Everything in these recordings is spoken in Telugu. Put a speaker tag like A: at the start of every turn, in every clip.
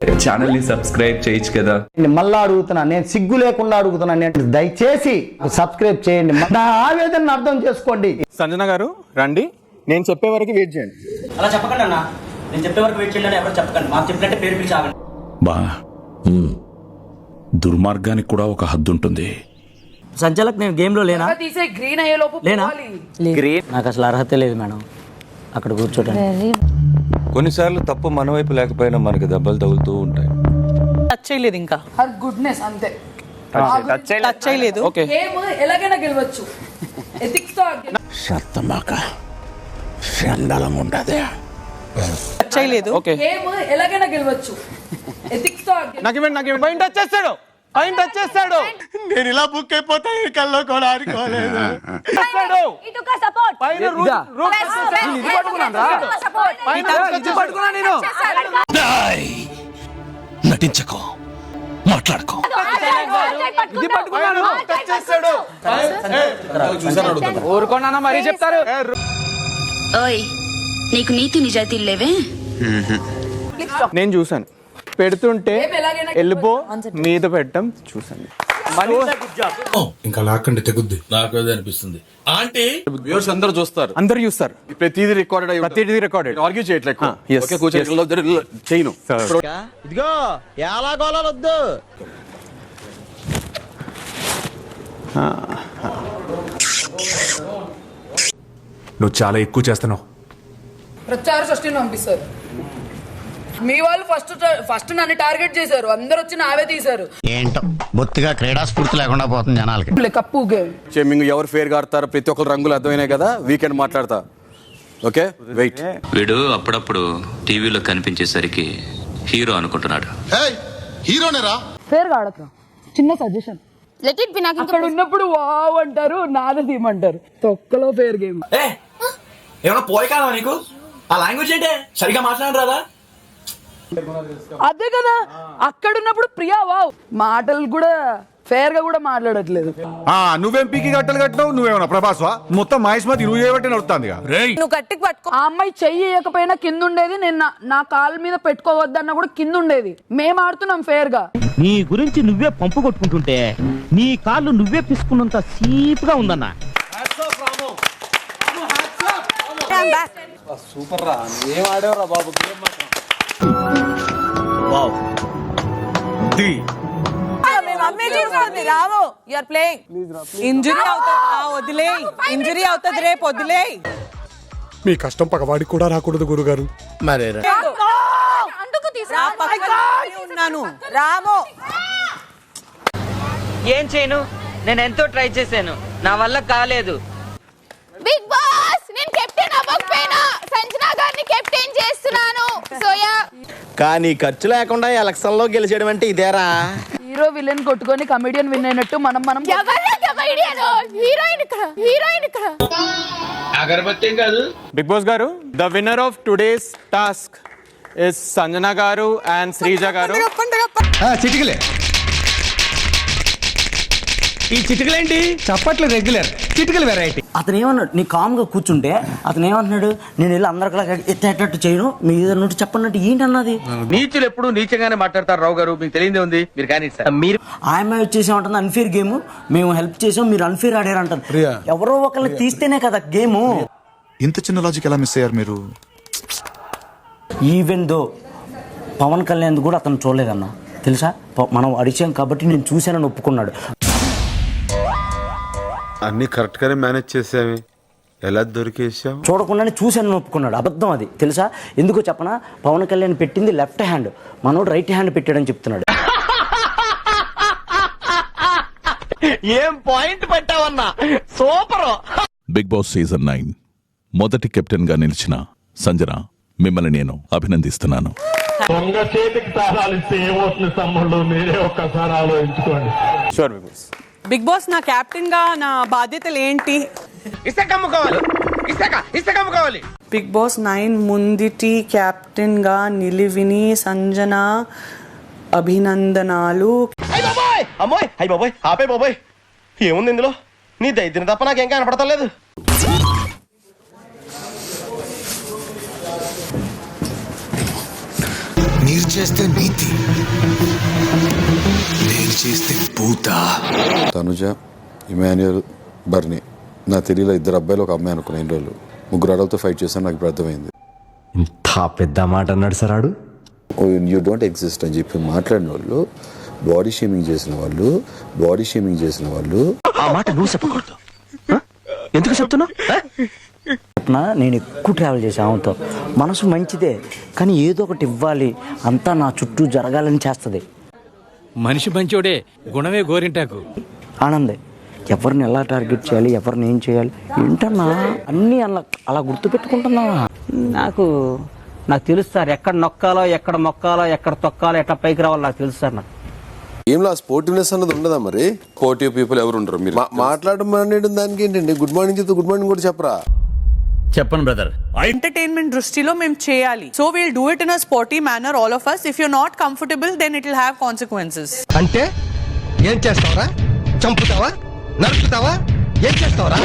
A: ఛానల్ ని సబ్స్క్రైబ్ చేయొచ్చు కదా.
B: మళ్ళా అడుగుతున్నా, నేను సిగ్గు లేకుండా అడుగుతున్నా, నేను దయచేసి సబ్స్క్రైబ్ చేయండి, నా ఆవేదనను అర్థం చేసుకోండి.
C: సంజన గారు రండి, నేను చెప్పే వరకు వెయిట్ చేయండి.
D: అలా చెప్పకండి అన్న, నేను చెప్పే వరకు వెయిట్ చేయాలని ఎవరు చెప్పకండి, మాకు చెప్పినట్టే పేరు పిలిచి ఆగండి.
E: బా దుర్మార్గానికి కూడా ఒక హద్దు ఉంటుంది.
D: సంచాలక్ నేను గేమ్ లో లేనా? లేనా? నాకు అసలు అర్హత లేదు మేడం అక్కడ కూర్చోటండి.
F: కొన్నిసార్లు తప్పు మన వైపు లేకపోయినా మనకి దెబ్బలు తగులుతూ ఉంటాయి.
G: టచ్ చేయలేదు, ఇంకా
H: హర్ గుడ్నెస్ అంతే,
G: టచ్ చేయలేదు.
H: గేమ్ ఎలాగైనా గెలవచ్చు, ఎథిక్స్ తో
E: శర్తమాక చండలం ఉండదే.
G: టచ్ చేయలేదు.
H: గేమ్ ఎలాగైనా గెలవచ్చు, ఎథిక్స్ తో
C: నాకు ఇవ్వండి. పైన టచ్ చేస్తాడు. నేను ఇలా బుక్ అయిపోతా, కల్లో కూడా ఆడుకోలేదు.
E: నటించకో, మాట్లాడుకో.
C: ఊరుకోనా మరీ చెప్తారు.
I: ఓయ్, నీకు నీతి నిజాయితీలు లేవే?
C: నేను చూసాను పెడుతుంటే ఎల్బో మీద పెట్టడం చూసాను.
E: ఇంకా లాక్కండి, తెగుద్ది. నాకు అదే అనిపిస్తుంది. ఆంటీ వ్యూవర్స్ అందరూ చూస్తారు,
C: అందరూ చూస్తారు.
F: ప్రతిదీ రికార్డెడ్. ఆర్గ్యూ చేయట్లేదు. చేయను.
B: ఇదిగో ఎలా గోలొద్దు.
E: నువ్వు చాలా ఎక్కువ చేస్తున్నావు.
H: ప్రచార సృష్టిని పంపిస్తారు. మీ వాళ్ళు ఫస్ట్ నన్ను టార్గెట్ చేశారు, అందరు వచ్చి నావే తీశారు.
B: ఏంటో బొత్తిగా క్రీడా స్ఫూర్తి లేకుండా పోతుంది జనాలకి.
H: కప్పు
F: చెమ్మింగ్ ఎవరు ఫేర్ గా ఆడతారో ప్రతి ఒక్కరు రంగులు అర్థమైనాయి కదా. వీకెండ్ మాట్లాడతా. Okay wait.
J: వీడు అప్పుడప్పుడు టీవీలో కనిపించేసరికి హీరో అనుకుంటున్నాడు.
F: హీరోనేరా?
H: ఫేర్ గా ఆడతాం. చిన్న సజెషన్,
I: లెట్ ఇట్ బి. నాకు
H: అక్కడ ఉన్నప్పుడు వావ్ అంటారు, నాద తీయమంటారు. తొక్కలో ఫేర్ గేమ్.
D: ఏమన్నా పోయి కాదా నీకు? ఆ లాంగ్వేజ్ ఏంటే సరిగా మాట్లాడరాదా?
H: అదే కదా, అక్కడ ఉన్నప్పుడు ప్రియా వావ్ మాటలు కూడా ఫేర్ గా కూడా మాట్లాడట్లేదు.
E: నువ్వేం పీకి గట్టలు కట్టినావు? నువ్వేమన్నా ప్రభాస్వా? మొత్తం మహేష్మతి నువ్వు చేయబట్టి నడుతుంది.
G: నువ్వు గట్టికి పట్టుకో.
H: ఆ అమ్మాయి చెయ్యి వేయకపోయినా కింద ఉండేది, నేను నా కాళ్ళ మీద పెట్టుకోవద్దన్నా కూడా కింద ఉండేది. మేము ఆడుతున్నాం ఫేర్ గా.
D: నీ గురించి నువ్వే పంపు కొట్టుకుంటుంటే నీ కాళ్ళు నువ్వే పిసుకున్నంత సీప్ గా ఉందన్నా.
C: సూపర్ రా, ఏం ఆడేవరా బాబు.
G: ఇంజరీ అవుతుంది రేపు వదిలే.
E: మీ కష్టం పగవాడికి కూడా రాకూడదు గురుగారు. మరేరా
G: రాము, ఏం చేయను? నేను ఎంతో ట్రై చేశాను, నా వల్ల కాలేదు.
I: బిగ్ బాస్, నేను కెప్టెన్ అవ్వకపోయినా సంజనా గారిని కెప్టెన్ చేస్తున్నాను. సోయా
B: కానీ ఖర్చు లేకుండా ఎలక్షన్ లో గెలిచేయడం అంటే ఇదేరా.
H: హీరో విలన్ కొట్టుకొని కమెడియన్ విన్ అయినట్టు మనం
C: బిగ్ బాస్ గారు, the winner of today's task is Sanjana గారు అండ్ శ్రీజ గారు.
B: చిటికలే, ఈ చిటికలేంటి? చప్పట్లు రెగ్యులర్, చిటికలు వెరైటీ.
D: అతను ఏమన్నాడు, నీ కామ్ గా కూర్చుంటే అతను ఏమంటున్నాడు, నేను వెళ్ళి అందరికలా ఎత్తేటట్టు చేయను, మీ ఏదన్నట్టు చెప్పన్నట్టు ఏంటి అన్నది.
B: నీచులు ఎప్పుడు నీచంగానే మాట్లాడతారు రావు గారు, మీకు తెలియదే ఉంది. మీరు కానీ
D: మీరు ఆయమ్మ వచ్చేసి ఏమంటుంది, అన్ఫేర్ గేమ్, మేము హెల్ప్ చేసాం, మీరు అన్ఫేర్ ఆడారు అంటారు. ఎవరో ఒకరిని తీస్తేనే కదా గేమ్.
E: ఇంత చిన్న లాజిక్ ఎలా మిస్ అయ్యారు మీరు?
D: ఈవెన్ దో పవన్ కళ్యాణ్ కూడా అతను చూడలేదన్న, తెలుసా? మనం అడిచాం కాబట్టి నేను చూశానని ఒప్పుకున్నాడు.
F: అన్ని కరెక్ట్ గానే మేనేజ్ చేసామే, ఎలా దొరికేసాం?
D: చూడకుండానే చూశానని ఒప్పుకున్నాడు. అబద్ధం అది, తెలుసా? ఎందుకో చెప్పనా? పవన్ కళ్యాణ్ పెట్టింది లెఫ్ట్ హ్యాండ్, మనోడు రైట్ హ్యాండ్ పెట్టాడని చెప్తున్నాడు.
B: ఏం పాయింట్ పెట్టావన్నా, సూపర్.
E: బిగ్ బాస్ సీజన్ 9 మొదటి కెప్టెన్ గా నిలిచిన సంజన, మిమ్మల్ని నేను అభినందిస్తున్నాను.
C: దొంగ చేతికి తాళాలిస్తే ఏమవుతుంది తమ్ముళ్ళు, మీరే ఒక్కసారి ఆలోచించుకోండి. Sure big boss.
G: Big boss, నా కెప్టెన్ గా నా బాధ్యతలు ఏంటి? బిగ్ బాస్ 9 ముందుటి కెప్టెన్ గా నిలివిని సంజన, అభినందనాలు.
B: అమ్మాయి అయ్యి బాబోయ్, ఆపే బాబోయ్, ఏముంది ఇందులో? నీ దైత్యం తప్ప నాకేం కనపడతలేదు.
K: మీరు చేస్తే నీతి, నేను చేస్తే పూత.
F: తనుజ, ఇమాన్యుయల్, బర్నీ. నా తెలియలో 2 అబ్బాయిలు 1 అమ్మాయి అనుకున్నా ఎన్ని రోజులు. 3 ఆడలతో ఫైట్ చేశాను, నాకు ఇప్పుడు అర్థమైంది.
K: ఇంత పెద్ద మాట అన్నాడు సార్ ఆడు.
F: యూ డోంట్ ఎగ్జిస్ట్ అని చెప్పి మాట్లాడిన వాళ్ళు, బాడీ షేమింగ్ చేసిన వాళ్ళు
D: ఆ మాట నువ్వు చెప్పకూడదు. ఎందుకు చెప్తున్నా? నేను ఎక్కువ ట్రావెల్ చేశాను ఆమెతో. మనసు మంచిదే, కానీ ఏదో ఒకటి ఇవ్వాలి, అంతా నా చుట్టూ జరగాలని చేస్తుంది.
C: మనిషి మంచోడే, గుణమే గోరింటాకు.
D: ఆనందే, ఎవరిని ఎలా టార్గెట్ చేయాలి, ఎవరిని ఏం చేయాలి ఏంటన్నా అన్నీ అలా గుర్తుపెట్టుకుంటున్నా. నాకు తెలుసు సార్, ఎక్కడ నొక్కాలో, ఎక్కడ మొక్కాలో, ఎక్కడ తొక్కాలో, ఎట్లా పైకి రావాలో నాకు తెలుసు సార్. నాకు
F: ఏం లా స్పోర్టివ్నెస్ అన్నది ఉండదా? మరి స్పోర్టివ్ పీపుల్ ఎవరు ఉండరు? మీరు మాట్లాడడం దానికి ఏంటండి? గుడ్ మార్నింగ్ చెప్తే గుడ్ మార్నింగ్ కూడా చెప్పరా?
C: చెప్పండి బ్రదర్.
H: ఎంటర్టైన్మెంట్ దృష్టిలో మేము చేయాలి. So will do it in a sporty manner all of us. If you not comfortable then it will have consequences.
K: అంటే ఏం చేస్తావరా? చంపుతావా? నరుకుతావా? ఏం చేస్తావరా?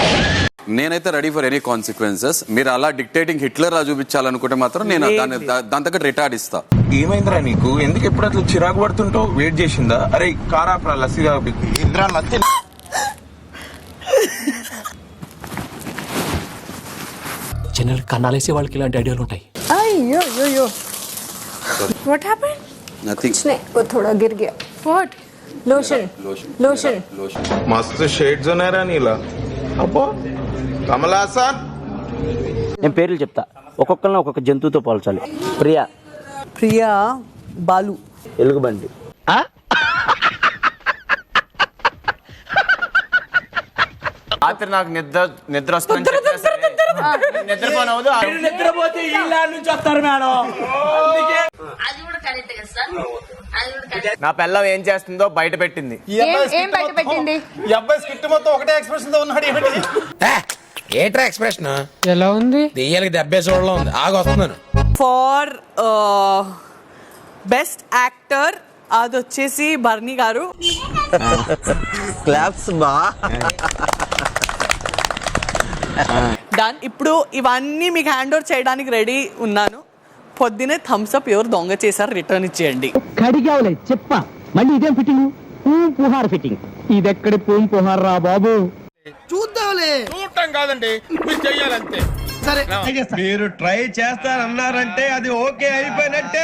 F: నేనైతే రెడీ ఫర్ ఎనీ కాన్సిక్వెన్సెస్. మీరు అలా డిక్టేటింగ్ హిట్లర్ లా చూపించాలనుకుంటే మాత్రం నేను దాని తగ్గ రిటార్డ్ ఇస్తా.
A: ఏమైందిరా నీకు? ఎందుకు ఎప్పుడు అట్లా చిరాకు పడుతుంటావు? వెయిట్ చేసిందా? అరే కారాప్రా లస్సీగా ఇంద్రా లస్సీ.
K: జనరల్ కన్నాలేసే వాళ్ళకి ఇలాంటి ఐడియాలు ఉంటాయి.
H: అయ్యో వాట్ హ్యాపెండ్?
F: నథింగ్.
I: वो थोड़ा गिर गया.
H: వాట్?
I: लोशन.
A: మస్తు షేడ్స్ ఉన్నాయరా నీలా. అబ్బో కమలాసన్.
D: నేను పేర్లు చెప్తా, ఒక్కొక్కరిని ఒక్కొక్క జంతువుతో పోల్చాలి.
H: ప్రియా బాలు.
D: ఎలుగుబంటి.
C: రాత్రి నాకు నిద్ర వస్తుంది. నిద్రపోతే ఇళ్ళ నుంచి వస్తారు మేడం. నా పిల్లం ఏం చేస్తుందో బయట పెట్టింది.
I: ఏం బయట పెట్టింది?
C: ఈ అబ్బాయి స్కిట్ మొత్తం ఒకటే ఎక్స్ప్రెషన్ తో ఉన్నాడు.
K: ఏట్రా ఎక్స్ప్రెషన్ ఎలా ఉంది? దెయ్యాలకి దెబ్బే చూడలో ఉంది. ఆగొస్తున్నాను.
H: ఫర్ బెస్ట్ యాక్టర్ అది వచ్చేసి బర్నీ గారు.
D: క్లాప్స్ బా.
H: డన్. ఇప్పుడు ఇవన్నీ మీకు హ్యాండ్ ఓవర్ చేయడానికి రెడీ ఉన్నాను. పొద్దునే థమ్స్ అప్ ఎవరు దొంగ చేశారు రిటర్న్ ఇచ్చేయండి.
D: కడిగావులే చెప్పా, మళ్ళీ ఇదేం ఫిట్టింగ్? పుహార్ ఫిట్టింగ్. ఇదెక్కడి పుహార్ రా బాబు.
K: చూద్దాంలే.
C: చూడటం కాదండి, మీరు చెయ్యాలంతే.
K: సరే
A: మీరు ట్రై చేస్తారన్నారంటే అది ఓకే అయిపోయినట్టే.